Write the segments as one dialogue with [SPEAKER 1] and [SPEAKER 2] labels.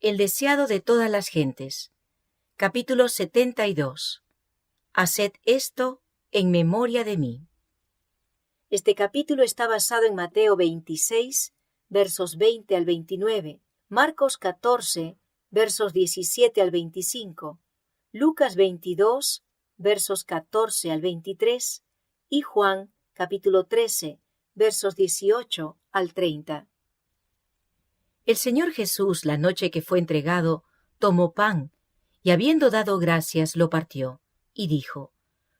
[SPEAKER 1] El deseado de todas las gentes. Capítulo 72. Haced esto en memoria de mí. Este capítulo está basado en Mateo 26, versos 20 al 29, Marcos 14, versos 17 al 25, Lucas 22, versos 14 al 23, y Juan, capítulo 13, versos 18 al 30. El Señor Jesús, la noche que fue entregado, tomó pan, y habiendo dado gracias, lo partió, y dijo: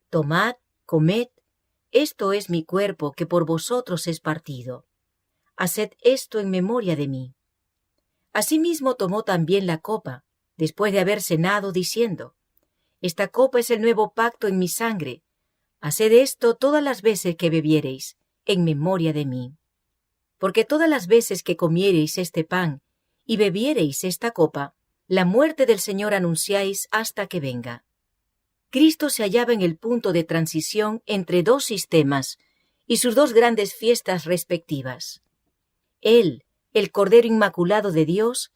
[SPEAKER 1] Tomad, comed, esto es mi cuerpo que por vosotros es partido. Haced esto en memoria de mí. Asimismo tomó también la copa, después de haber cenado, diciendo: Esta copa es el nuevo pacto en mi sangre. Haced esto todas las veces que bebiereis, en memoria de mí. Porque todas las veces que comiereis este pan y bebiereis esta copa, la muerte del Señor anunciáis hasta que venga. Cristo se hallaba en el punto de transición entre dos sistemas y sus dos grandes fiestas respectivas. Él, el Cordero Inmaculado de Dios,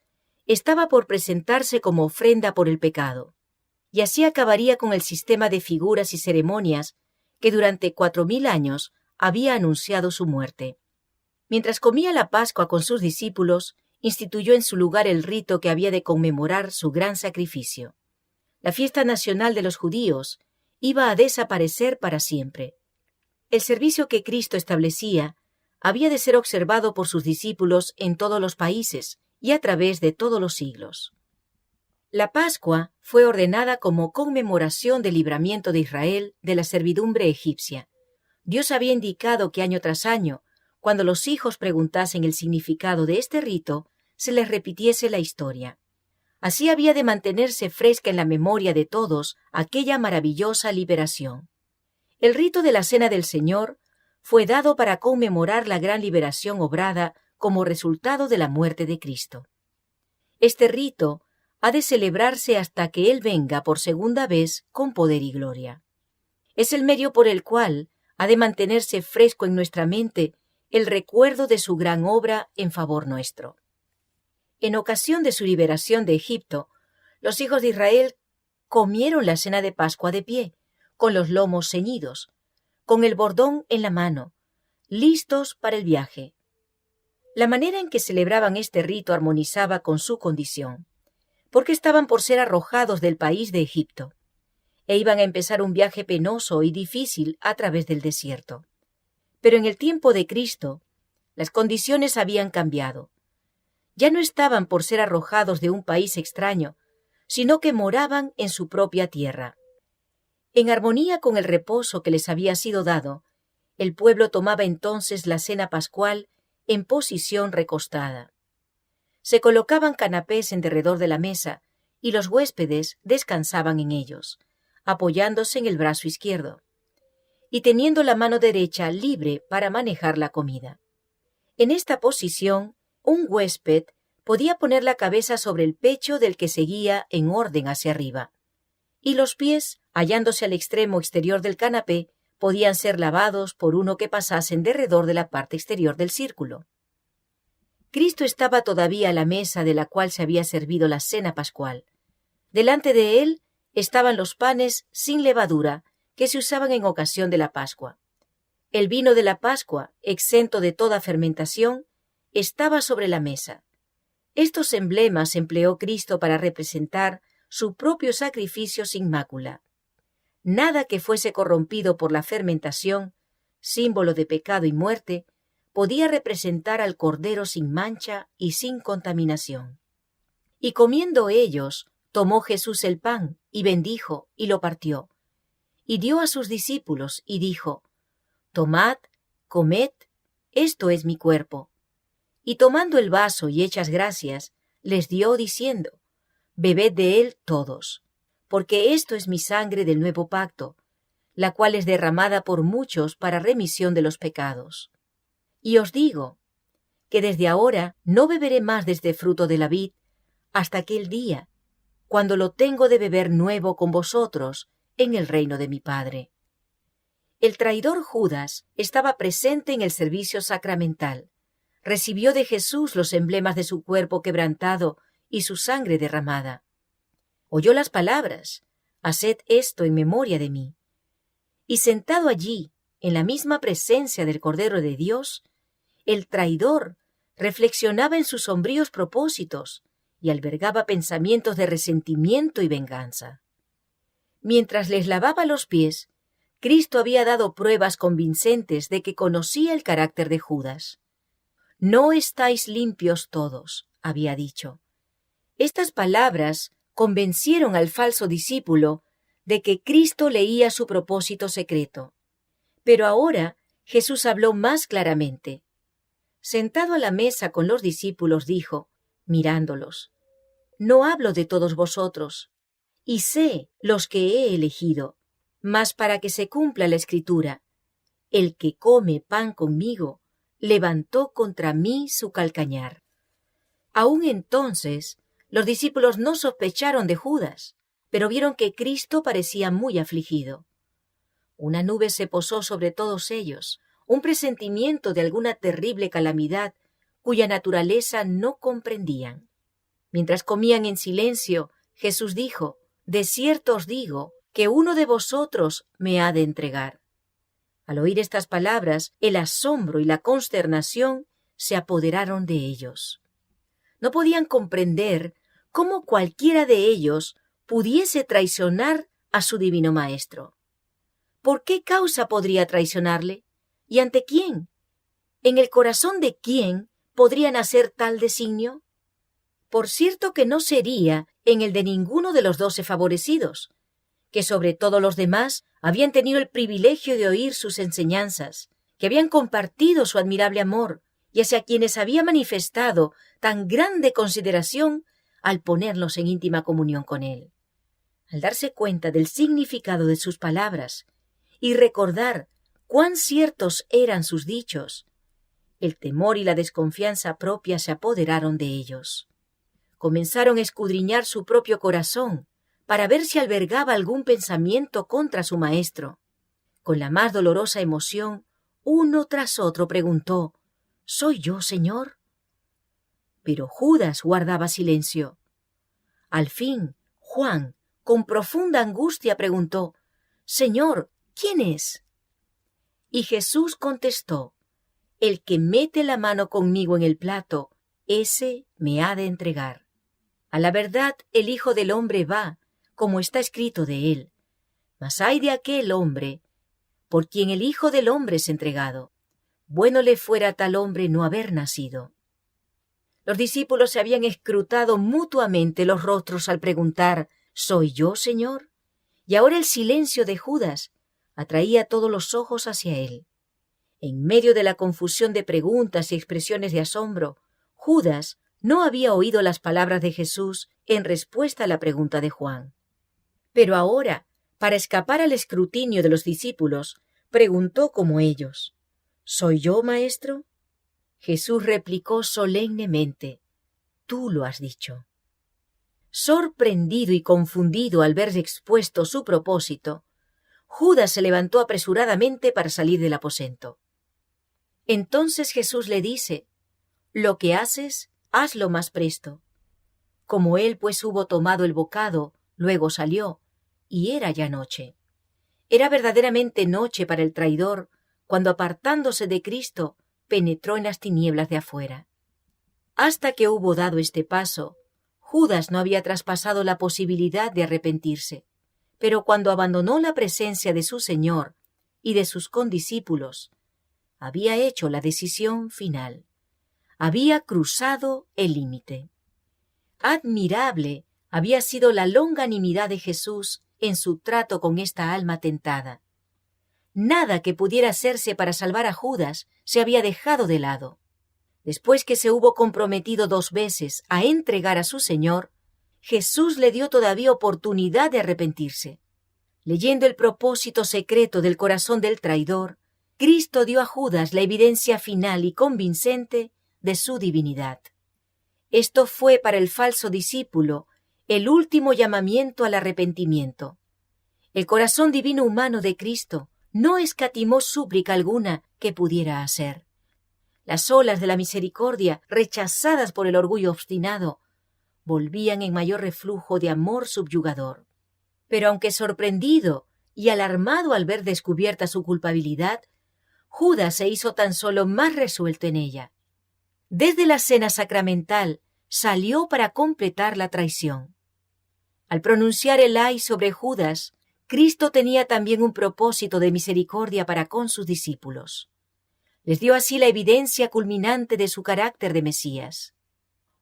[SPEAKER 1] estaba por presentarse como ofrenda por el pecado, y así acabaría con el sistema de figuras y ceremonias que durante 4000 años había anunciado su muerte. Mientras comía la Pascua con sus discípulos, instituyó en su lugar el rito que había de conmemorar su gran sacrificio. La fiesta nacional de los judíos iba a desaparecer para siempre. El servicio que Cristo establecía había de ser observado por sus discípulos en todos los países y a través de todos los siglos. La Pascua fue ordenada como conmemoración del libramiento de Israel de la servidumbre egipcia. Dios había indicado que año tras año, cuando los hijos preguntasen el significado de este rito, se les repitiese la historia. Así había de mantenerse fresca en la memoria de todos aquella maravillosa liberación. El rito de la Cena del Señor fue dado para conmemorar la gran liberación obrada como resultado de la muerte de Cristo. Este rito ha de celebrarse hasta que Él venga por segunda vez con poder y gloria. Es el medio por el cual ha de mantenerse fresco en nuestra mente el recuerdo de su gran obra en favor nuestro. En ocasión de su liberación de Egipto, los hijos de Israel comieron la cena de Pascua de pie, con los lomos ceñidos, con el bordón en la mano, listos para el viaje. La manera en que celebraban este rito armonizaba con su condición, porque estaban por ser arrojados del país de Egipto, e iban a empezar un viaje penoso y difícil a través del desierto. Pero en el tiempo de Cristo, las condiciones habían cambiado. Ya no estaban por ser arrojados de un país extraño, sino que moraban en su propia tierra. En armonía con el reposo que les había sido dado, el pueblo tomaba entonces la cena pascual en posición recostada. Se colocaban canapés en derredor de la mesa y los huéspedes descansaban en ellos, apoyándose en el brazo izquierdo y teniendo la mano derecha libre para manejar la comida. En esta posición, un huésped podía poner la cabeza sobre el pecho del que seguía en orden hacia arriba, y los pies, hallándose al extremo exterior del canapé, podían ser lavados por uno que pasase en derredor de la parte exterior del círculo. Cristo estaba todavía a la mesa de la cual se había servido la cena pascual. Delante de él estaban los panes sin levadura que se usaban en ocasión de la Pascua. El vino de la Pascua, exento de toda fermentación, estaba sobre la mesa. Estos emblemas empleó Cristo para representar su propio sacrificio sin mácula. Nada que fuese corrompido por la fermentación, símbolo de pecado y muerte, podía representar al Cordero sin mancha y sin contaminación. Y comiendo ellos, tomó Jesús el pan, y bendijo, y lo partió, y dio a sus discípulos, y dijo: Tomad, comed, esto es mi cuerpo. Y tomando el vaso y hechas gracias, les dio diciendo: Bebed de él todos, porque esto es mi sangre del nuevo pacto, la cual es derramada por muchos para remisión de los pecados. Y os digo, que desde ahora no beberé más de este fruto de la vid, hasta aquel día, cuando lo tengo de beber nuevo con vosotros en el reino de mi Padre. El traidor Judas estaba presente en el servicio sacramental. Recibió de Jesús los emblemas de su cuerpo quebrantado y su sangre derramada. Oyó las palabras: «Haced esto en memoria de mí». Y sentado allí, en la misma presencia del Cordero de Dios, el traidor reflexionaba en sus sombríos propósitos y albergaba pensamientos de resentimiento y venganza. Mientras les lavaba los pies, Cristo había dado pruebas convincentes de que conocía el carácter de Judas. «No estáis limpios todos», había dicho. Estas palabras convencieron al falso discípulo de que Cristo leía su propósito secreto. Pero ahora Jesús habló más claramente. Sentado a la mesa con los discípulos, dijo, mirándolos: «No hablo de todos vosotros, y sé los que he elegido, mas para que se cumpla la Escritura: el que come pan conmigo levantó contra mí su calcañar». Aún entonces, los discípulos no sospecharon de Judas, pero vieron que Cristo parecía muy afligido. Una nube se posó sobre todos ellos, un presentimiento de alguna terrible calamidad cuya naturaleza no comprendían. Mientras comían en silencio, Jesús dijo: «De cierto os digo que uno de vosotros me ha de entregar». Al oír estas palabras, el asombro y la consternación se apoderaron de ellos. No podían comprender cómo cualquiera de ellos pudiese traicionar a su divino Maestro. ¿Por qué causa podría traicionarle? ¿Y ante quién? ¿En el corazón de quién podrían hacer tal designio? Por cierto que no sería en el de ninguno de los 12 favorecidos, que sobre todos los demás habían tenido el privilegio de oír sus enseñanzas, que habían compartido su admirable amor, y hacia quienes había manifestado tan grande consideración al ponerlos en íntima comunión con él. Al darse cuenta del significado de sus palabras y recordar cuán ciertos eran sus dichos, el temor y la desconfianza propia se apoderaron de ellos. Comenzaron a escudriñar su propio corazón para ver si albergaba algún pensamiento contra su maestro. Con la más dolorosa emoción, uno tras otro preguntó: «¿Soy yo, Señor?». Pero Judas guardaba silencio. Al fin, Juan, con profunda angustia, preguntó: «Señor, ¿quién es?». Y Jesús contestó: «El que mete la mano conmigo en el plato, ese me ha de entregar. A la verdad, el Hijo del Hombre va, como está escrito de él. Mas ay de aquel hombre por quien el Hijo del Hombre es entregado. Bueno le fuera a tal hombre no haber nacido». Los discípulos se habían escrutado mutuamente los rostros al preguntar: «¿Soy yo, Señor?». Y ahora el silencio de Judas atraía todos los ojos hacia él. En medio de la confusión de preguntas y expresiones de asombro, Judas no había oído las palabras de Jesús en respuesta a la pregunta de Juan. Pero ahora, para escapar al escrutinio de los discípulos, preguntó como ellos: «¿Soy yo, maestro?». Jesús replicó solemnemente: «Tú lo has dicho». Sorprendido y confundido al ver expuesto su propósito, Judas se levantó apresuradamente para salir del aposento. Entonces Jesús le dice: «Lo que haces, hazlo más presto». Como él pues hubo tomado el bocado, luego salió, y era ya noche. Era verdaderamente noche para el traidor, cuando apartándose de Cristo, penetró en las tinieblas de afuera. Hasta que hubo dado este paso, Judas no había traspasado la posibilidad de arrepentirse, pero cuando abandonó la presencia de su Señor y de sus condiscípulos, había hecho la decisión final. Había cruzado el límite. Admirable había sido la longanimidad de Jesús en su trato con esta alma tentada. Nada que pudiera hacerse para salvar a Judas se había dejado de lado. Después que se hubo comprometido 2 veces a entregar a su Señor, Jesús le dio todavía oportunidad de arrepentirse. Leyendo el propósito secreto del corazón del traidor, Cristo dio a Judas la evidencia final y convincente de su divinidad. Esto fue para el falso discípulo el último llamamiento al arrepentimiento. El corazón divino humano de Cristo no escatimó súplica alguna que pudiera hacer. Las olas de la misericordia, rechazadas por el orgullo obstinado, volvían en mayor reflujo de amor subyugador. Pero aunque sorprendido y alarmado al ver descubierta su culpabilidad, Judas se hizo tan solo más resuelto en ella. Desde la cena sacramental salió para completar la traición. Al pronunciar el ay sobre Judas, Cristo tenía también un propósito de misericordia para con sus discípulos. Les dio así la evidencia culminante de su carácter de Mesías.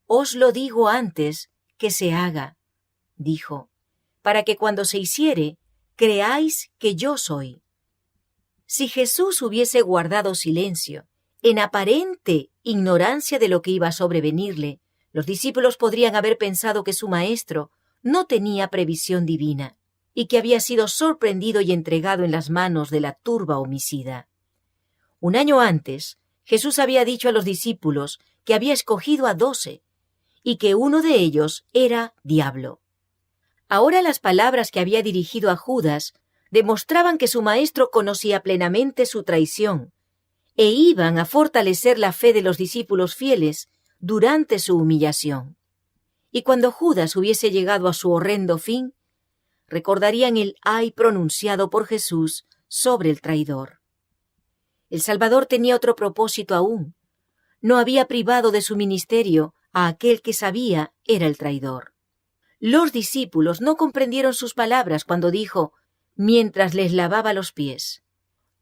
[SPEAKER 1] «Os lo digo antes que se haga», dijo, «para que cuando se hiciere, creáis que yo soy». Si Jesús hubiese guardado silencio, en aparente ignorancia de lo que iba a sobrevenirle, los discípulos podrían haber pensado que su maestro no tenía previsión divina y que había sido sorprendido y entregado en las manos de la turba homicida. Un año antes, Jesús había dicho a los discípulos que había escogido a 12 y que uno de ellos era Diablo. Ahora las palabras que había dirigido a Judas demostraban que su maestro conocía plenamente su traición e iban a fortalecer la fe de los discípulos fieles durante su humillación. Y cuando Judas hubiese llegado a su horrendo fin, recordarían el ay pronunciado por Jesús sobre el traidor. El Salvador tenía otro propósito aún. No había privado de su ministerio a aquel que sabía era el traidor. Los discípulos no comprendieron sus palabras cuando dijo, mientras les lavaba los pies,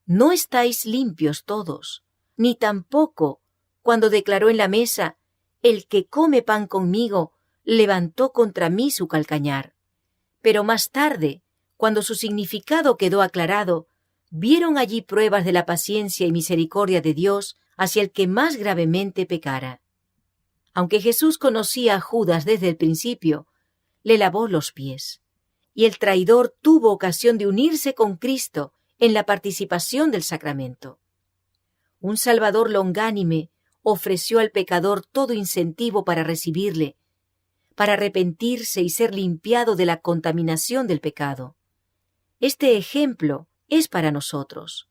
[SPEAKER 1] «No estáis limpios todos», ni tampoco cuando declaró en la mesa, «El que come pan conmigo levantó contra mí su calcañar». Pero más tarde, cuando su significado quedó aclarado, vieron allí pruebas de la paciencia y misericordia de Dios hacia el que más gravemente pecara. Aunque Jesús conocía a Judas desde el principio, le lavó los pies, y el traidor tuvo ocasión de unirse con Cristo en la participación del sacramento. Un Salvador longánime ofreció al pecador todo incentivo para recibirle, para arrepentirse y ser limpiado de la contaminación del pecado. Este ejemplo es para nosotros.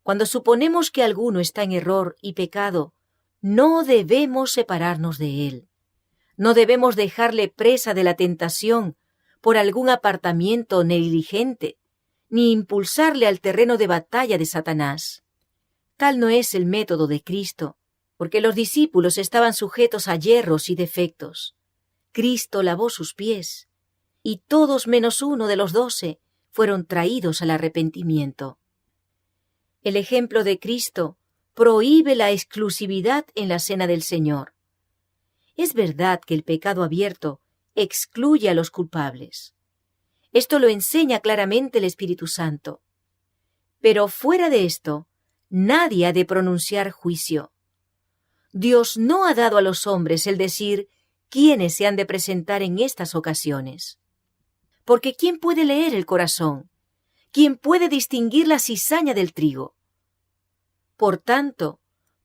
[SPEAKER 1] Cuando suponemos que alguno está en error y pecado, no debemos separarnos de él. No debemos dejarle presa de la tentación por algún apartamiento negligente, ni impulsarle al terreno de batalla de Satanás. Tal no es el método de Cristo, porque los discípulos estaban sujetos a yerros y defectos. Cristo lavó sus pies, y todos menos uno de los 12 fueron traídos al arrepentimiento. El ejemplo de Cristo prohíbe la exclusividad en la cena del Señor. Es verdad que el pecado abierto excluye a los culpables. Esto lo enseña claramente el Espíritu Santo. Pero fuera de esto, nadie ha de pronunciar juicio. Dios no ha dado a los hombres el decir quiénes se han de presentar en estas ocasiones. Porque ¿quién puede leer el corazón? ¿Quién puede distinguir la cizaña del trigo? Por tanto,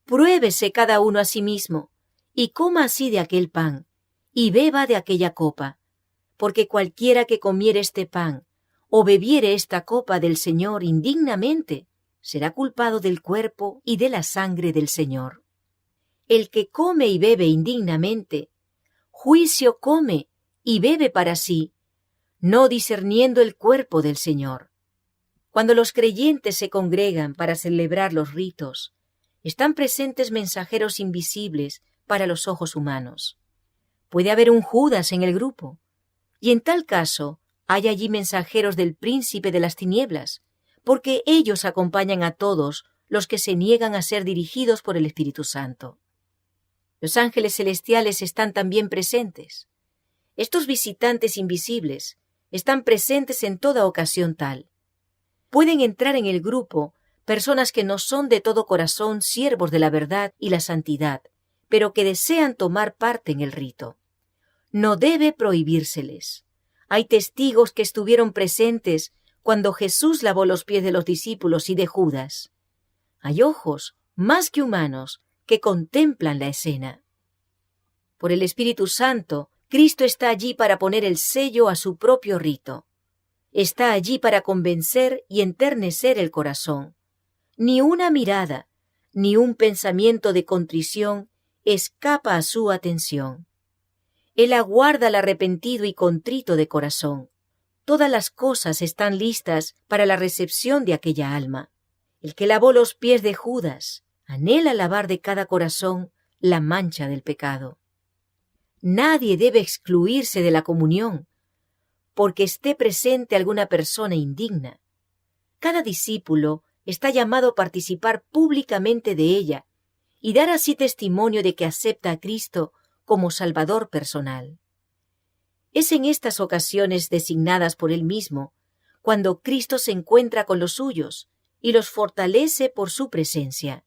[SPEAKER 1] pruébese cada uno a sí mismo, y coma así de aquel pan, y beba de aquella copa, porque cualquiera que comiere este pan, o bebiere esta copa del Señor indignamente, será culpado del cuerpo y de la sangre del Señor. El que come y bebe indignamente, juicio come y bebe para sí, no discerniendo el cuerpo del Señor. Cuando los creyentes se congregan para celebrar los ritos, están presentes mensajeros invisibles para los ojos humanos. Puede haber un Judas en el grupo, y en tal caso hay allí mensajeros del príncipe de las tinieblas, porque ellos acompañan a todos los que se niegan a ser dirigidos por el Espíritu Santo. Los ángeles celestiales están también presentes. Estos visitantes invisibles están presentes en toda ocasión tal. Pueden entrar en el grupo personas que no son de todo corazón siervos de la verdad y la santidad, pero que desean tomar parte en el rito. No debe prohibírseles. Hay testigos que estuvieron presentes cuando Jesús lavó los pies de los discípulos y de Judas. Hay ojos, más que humanos, que contemplan la escena. Por el Espíritu Santo, Cristo está allí para poner el sello a su propio rito. Está allí para convencer y enternecer el corazón. Ni una mirada, ni un pensamiento de contrición escapa a su atención. Él aguarda al arrepentido y contrito de corazón. Todas las cosas están listas para la recepción de aquella alma. El que lavó los pies de Judas anhela lavar de cada corazón la mancha del pecado. Nadie debe excluirse de la comunión porque esté presente alguna persona indigna. Cada discípulo está llamado a participar públicamente de ella y dar así testimonio de que acepta a Cristo como Salvador personal. Es en estas ocasiones designadas por Él mismo cuando Cristo se encuentra con los suyos y los fortalece por su presencia.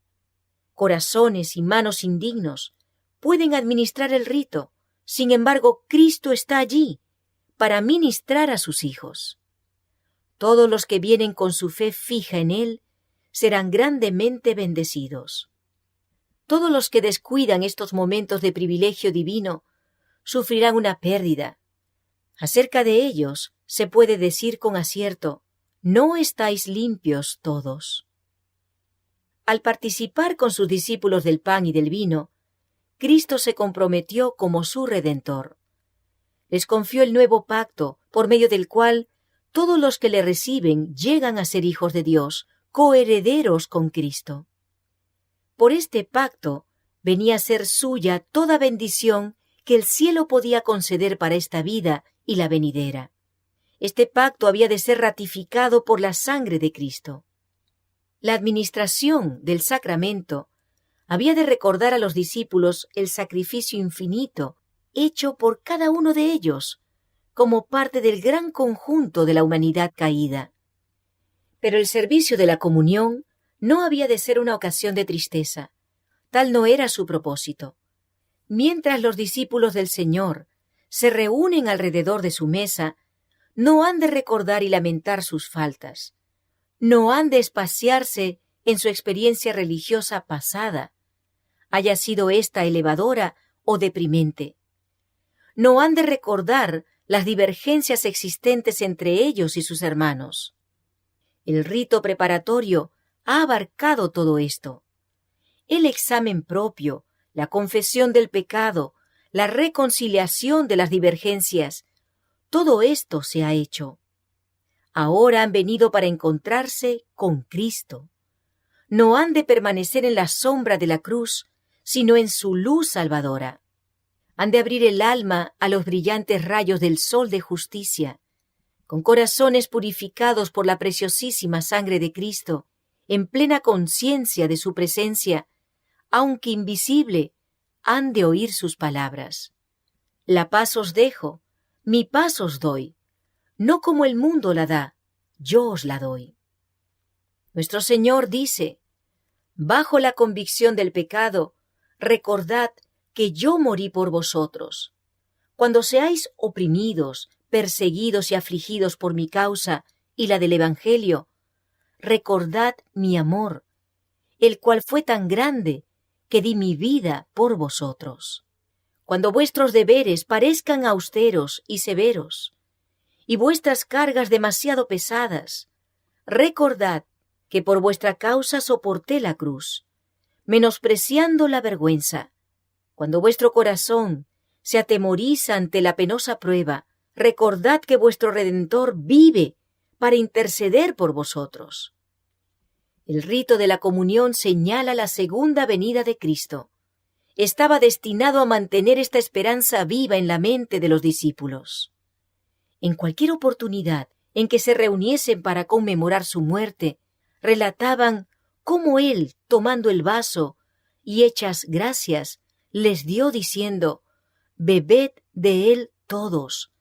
[SPEAKER 1] Corazones y manos indignos pueden administrar el rito, sin embargo, Cristo está allí para ministrar a sus hijos. Todos los que vienen con su fe fija en Él serán grandemente bendecidos. Todos los que descuidan estos momentos de privilegio divino sufrirán una pérdida. Acerca de ellos se puede decir con acierto, no estáis limpios todos. Al participar con sus discípulos del pan y del vino, Cristo se comprometió como su Redentor. Les confió el nuevo pacto, por medio del cual todos los que le reciben llegan a ser hijos de Dios, coherederos con Cristo. Por este pacto venía a ser suya toda bendición que el cielo podía conceder para esta vida y la venidera. Este pacto había de ser ratificado por la sangre de Cristo. La administración del sacramento había de recordar a los discípulos el sacrificio infinito hecho por cada uno de ellos, como parte del gran conjunto de la humanidad caída. Pero el servicio de la comunión no había de ser una ocasión de tristeza. Tal no era su propósito. Mientras los discípulos del Señor se reúnen alrededor de su mesa, no han de recordar y lamentar sus faltas. No han de espaciarse en su experiencia religiosa pasada, haya sido ésta elevadora o deprimente. No han de recordar las divergencias existentes entre ellos y sus hermanos. El rito preparatorio ha abarcado todo esto. El examen propio, la confesión del pecado, la reconciliación de las divergencias, todo esto se ha hecho. Ahora han venido para encontrarse con Cristo. No han de permanecer en la sombra de la cruz, sino en su luz salvadora. Han de abrir el alma a los brillantes rayos del sol de justicia, con corazones purificados por la preciosísima sangre de Cristo, en plena conciencia de su presencia, aunque invisible, han de oír sus palabras. La paz os dejo, mi paz os doy, no como el mundo la da, yo os la doy. Nuestro Señor dice, bajo la convicción del pecado, recordad que yo morí por vosotros. Cuando seáis oprimidos, perseguidos y afligidos por mi causa y la del Evangelio, recordad mi amor, el cual fue tan grande que di mi vida por vosotros. Cuando vuestros deberes parezcan austeros y severos, y vuestras cargas demasiado pesadas, recordad que por vuestra causa soporté la cruz, menospreciando la vergüenza. Cuando vuestro corazón se atemoriza ante la penosa prueba, recordad que vuestro Redentor vive para interceder por vosotros. El rito de la comunión señala la segunda venida de Cristo. Estaba destinado a mantener esta esperanza viva en la mente de los discípulos. En cualquier oportunidad en que se reuniesen para conmemorar su muerte, relataban cómo Él, tomando el vaso y hechas gracias, les dio diciendo, «Bebed de él todos,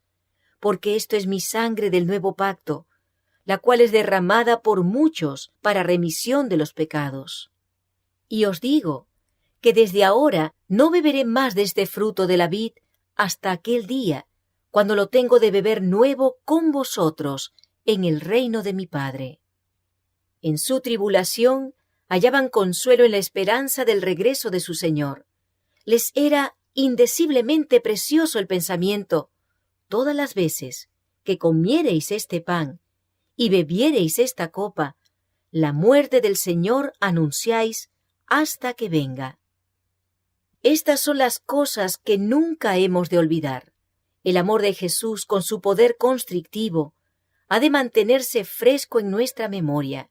[SPEAKER 1] porque esto es mi sangre del nuevo pacto, la cual es derramada por muchos para remisión de los pecados. Y os digo que desde ahora no beberé más de este fruto de la vid hasta aquel día, cuando lo tengo de beber nuevo con vosotros en el reino de mi Padre». En su tribulación hallaban consuelo en la esperanza del regreso de su Señor. Les era indeciblemente precioso el pensamiento, todas las veces que comiereis este pan y bebiereis esta copa, la muerte del Señor anunciáis hasta que venga. Estas son las cosas que nunca hemos de olvidar. El amor de Jesús, con su poder constrictivo, ha de mantenerse fresco en nuestra memoria.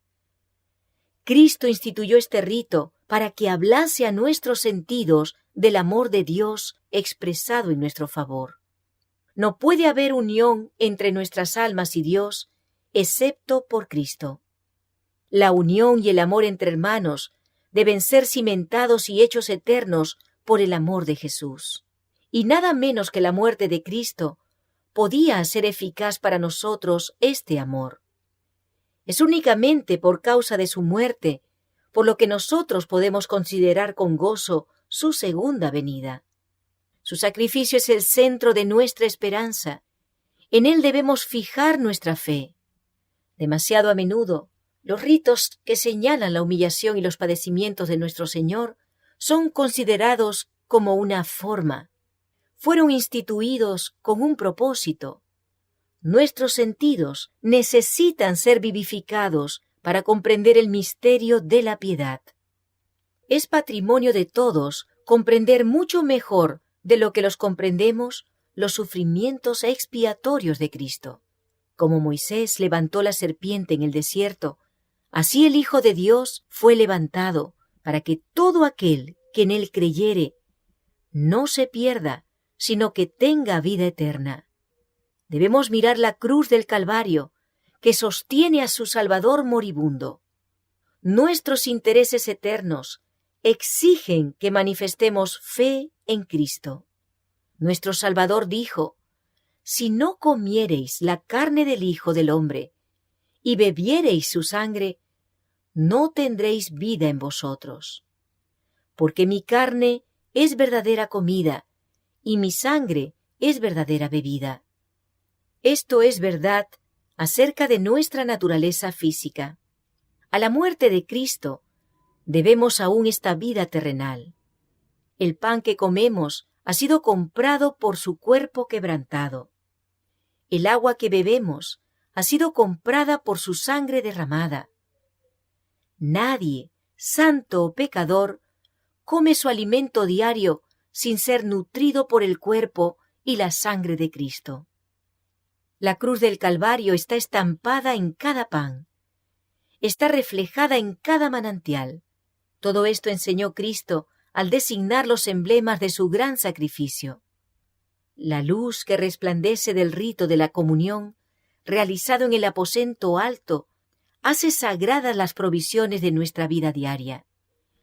[SPEAKER 1] Cristo instituyó este rito para que hablase a nuestros sentidos del amor de Dios expresado en nuestro favor. No puede haber unión entre nuestras almas y Dios, excepto por Cristo. La unión y el amor entre hermanos deben ser cimentados y hechos eternos por el amor de Jesús. Y nada menos que la muerte de Cristo podía hacer eficaz para nosotros este amor. Es únicamente por causa de su muerte por lo que nosotros podemos considerar con gozo su segunda venida. Su sacrificio es el centro de nuestra esperanza. En él debemos fijar nuestra fe. Demasiado a menudo, los ritos que señalan la humillación y los padecimientos de nuestro Señor son considerados como una forma. Fueron instituidos con un propósito. Nuestros sentidos necesitan ser vivificados para comprender el misterio de la piedad. Es patrimonio de todos comprender mucho mejor de lo que los comprendemos los sufrimientos expiatorios de Cristo. Como Moisés levantó la serpiente en el desierto, así el Hijo de Dios fue levantado para que todo aquel que en él creyere no se pierda, sino que tenga vida eterna. Debemos mirar la cruz del Calvario, que sostiene a su Salvador moribundo. Nuestros intereses eternos exigen que manifestemos fe en Cristo. Nuestro Salvador dijo: «Si no comiereis la carne del Hijo del Hombre y bebiereis su sangre, no tendréis vida en vosotros. Porque mi carne es verdadera comida y mi sangre es verdadera bebida». Esto es verdad acerca de nuestra naturaleza física. A la muerte de Cristo debemos aún esta vida terrenal. El pan que comemos ha sido comprado por su cuerpo quebrantado. El agua que bebemos ha sido comprada por su sangre derramada. Nadie, santo o pecador, come su alimento diario sin ser nutrido por el cuerpo y la sangre de Cristo. La cruz del Calvario está estampada en cada pan. Está reflejada en cada manantial. Todo esto enseñó Cristo al designar los emblemas de su gran sacrificio. La luz que resplandece del rito de la comunión, realizado en el aposento alto, hace sagradas las provisiones de nuestra vida diaria.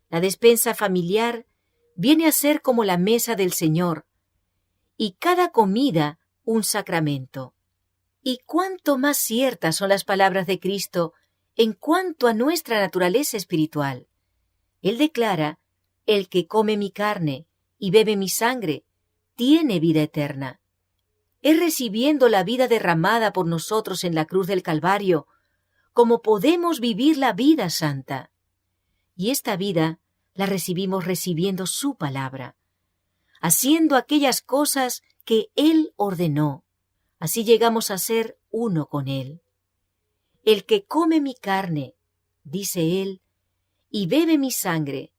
[SPEAKER 1] La despensa familiar viene a ser como la mesa del Señor, y cada comida un sacramento. Y cuánto más ciertas son las palabras de Cristo en cuanto a nuestra naturaleza espiritual. Él declara: «El que come mi carne y bebe mi sangre tiene vida eterna». Es recibiendo la vida derramada por nosotros en la cruz del Calvario como podemos vivir la vida santa. Y esta vida la recibimos recibiendo su palabra, haciendo aquellas cosas que Él ordenó. Así llegamos a ser uno con Él. «El que come mi carne», dice Él, «y bebe mi sangre,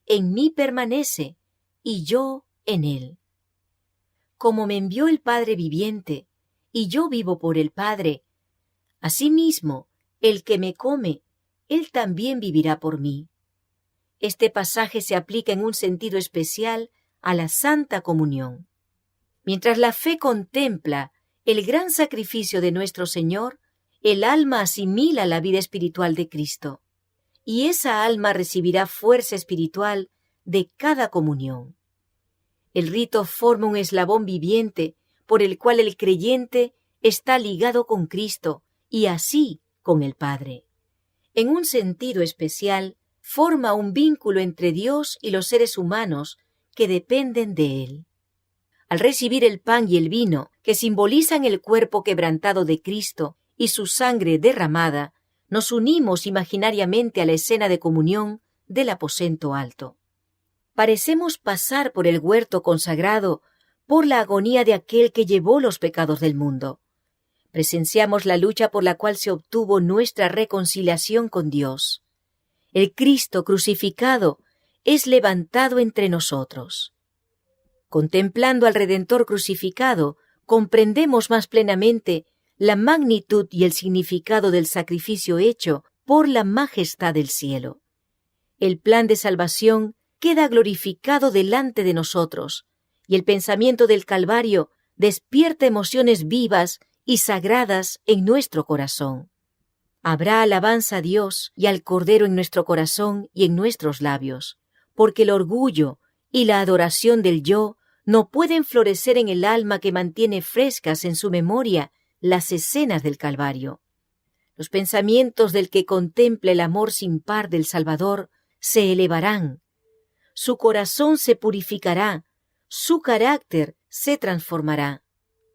[SPEAKER 1] en mí permanece, y yo en él. Como me envió el Padre viviente, y yo vivo por el Padre, asimismo, el que me come, él también vivirá por mí». Este pasaje se aplica en un sentido especial a la Santa Comunión. Mientras la fe contempla el gran sacrificio de nuestro Señor, el alma asimila la vida espiritual de Cristo, y esa alma recibirá fuerza espiritual de cada comunión. El rito forma un eslabón viviente por el cual el creyente está ligado con Cristo y así con el Padre. En un sentido especial, forma un vínculo entre Dios y los seres humanos que dependen de Él. Al recibir el pan y el vino, que simbolizan el cuerpo quebrantado de Cristo y su sangre derramada, nos unimos imaginariamente a la escena de comunión del aposento alto. Parecemos pasar por el huerto consagrado por la agonía de aquel que llevó los pecados del mundo. Presenciamos la lucha por la cual se obtuvo nuestra reconciliación con Dios. El Cristo crucificado es levantado entre nosotros. Contemplando al Redentor crucificado, comprendemos más plenamente la magnitud y el significado del sacrificio hecho por la majestad del cielo. El plan de salvación queda glorificado delante de nosotros, y el pensamiento del Calvario despierta emociones vivas y sagradas en nuestro corazón. Habrá alabanza a Dios y al Cordero en nuestro corazón y en nuestros labios, porque el orgullo y la adoración del yo no pueden florecer en el alma que mantiene frescas en su memoria las escenas del Calvario. Los pensamientos del que contempla el amor sin par del Salvador se elevarán, su corazón se purificará, su carácter se transformará.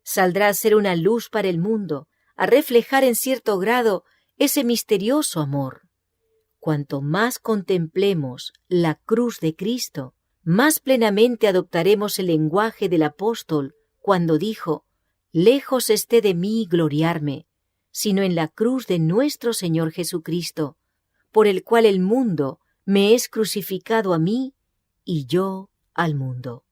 [SPEAKER 1] Saldrá a ser una luz para el mundo, a reflejar en cierto grado ese misterioso amor. Cuanto más contemplemos la cruz de Cristo, más plenamente adoptaremos el lenguaje del apóstol cuando dijo: «Lejos esté de mí gloriarme, sino en la cruz de nuestro Señor Jesucristo, por el cual el mundo me es crucificado a mí y yo al mundo».